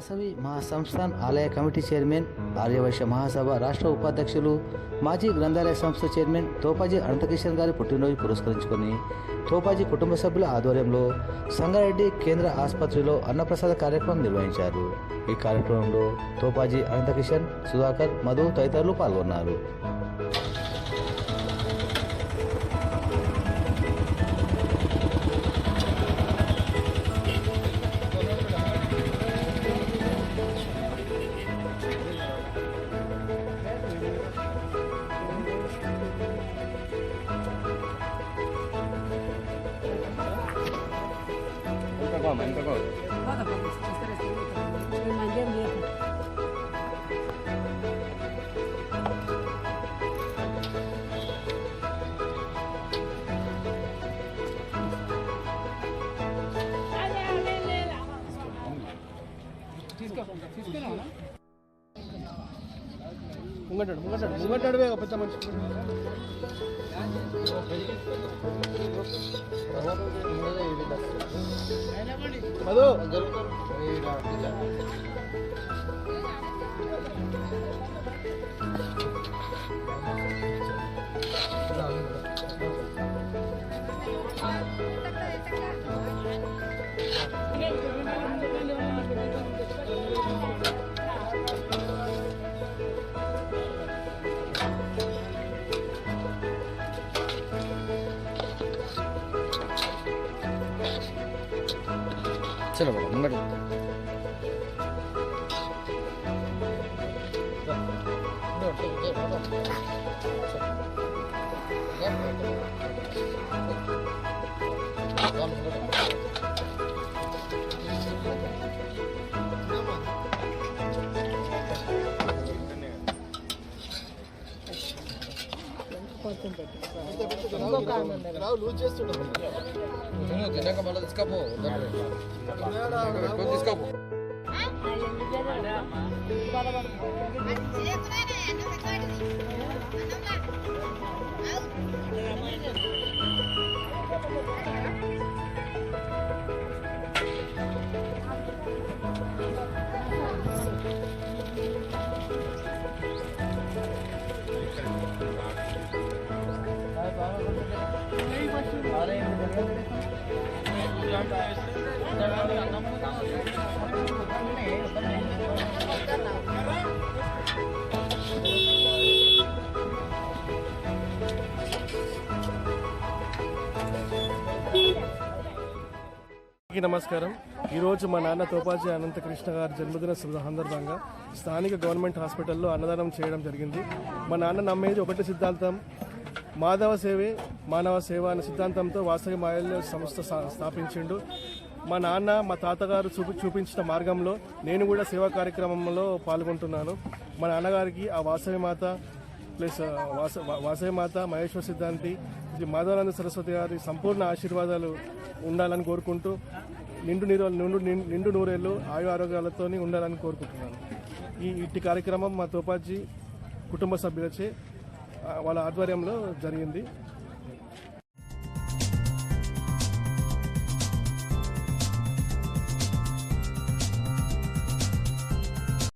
వాసవి మహాసంస్థాన్ ఆలయ committee chairman, Aryavysya మహాసభ రాష్ట్ర ఉపాధ్యక్షులు, మాజీ గ్రంథాలయ సంస్థ చైర్మన్ తోపాజీ అనంతకిషన్ గారి పుట్టినరోజు పురస్కరించుకొని తోపాజీ కుటుంబ సభ్యుల ఆధ్వర్యంలో సంగారెడ్డి కేంద్ర ఆసుపత్రిలో అన్నప్రసాద కార్యక్రమం నిర్వహించారు. ఈ కార్యక్రమంలో తోపాజీ అనంతకిషన్, సుధాకర్, మధు తదితరులు పాల్గొన్నారు. ముంగటాడు పెద్ద మనిషి మధు చలో ముంగట లూజ్ చేస్తుండే తిన్నాక మళ్ళీ తీసుకోపో తీసుకోపో. నమస్కారం. ఈరోజు మా నాన్న తోపాజీ అనంతకృష్ణ గారి జన్మదిన సందర్భంగా స్థానిక గవర్నమెంట్ హాస్పిటల్లో అన్నదానం చేయడం జరిగింది. మా నాన్న నమ్మేది ఒకటి సిద్ధాంతం, మాధవ సేవే మానవ సేవ అనే సిద్ధాంతంతో వాసవి మాయల్య సంస్థ స్థాపించిండు. మా నాన్న మా తాతగారు చూపించిన మార్గంలో నేను కూడా సేవా కార్యక్రమంలో పాల్గొంటున్నాను. మా నాన్నగారికి ఆ వాసవి మాత ప్లస్ వాసవి మాత, మహేశ్వర సిద్ధాంతి, మాధవానంద సరస్వతి గారి సంపూర్ణ ఆశీర్వాదాలు ఉండాలని కోరుకుంటూ నిండు నూరేళ్ళు ఆయు ఆరోగ్యాలతో ఉండాలని కోరుకుంటున్నాను. ఇట్టి కార్యక్రమం మా తోపాజీ కుటుంబ సభ్యులచే వాళ్ళ ఆధ్వర్యంలో జరిగింది.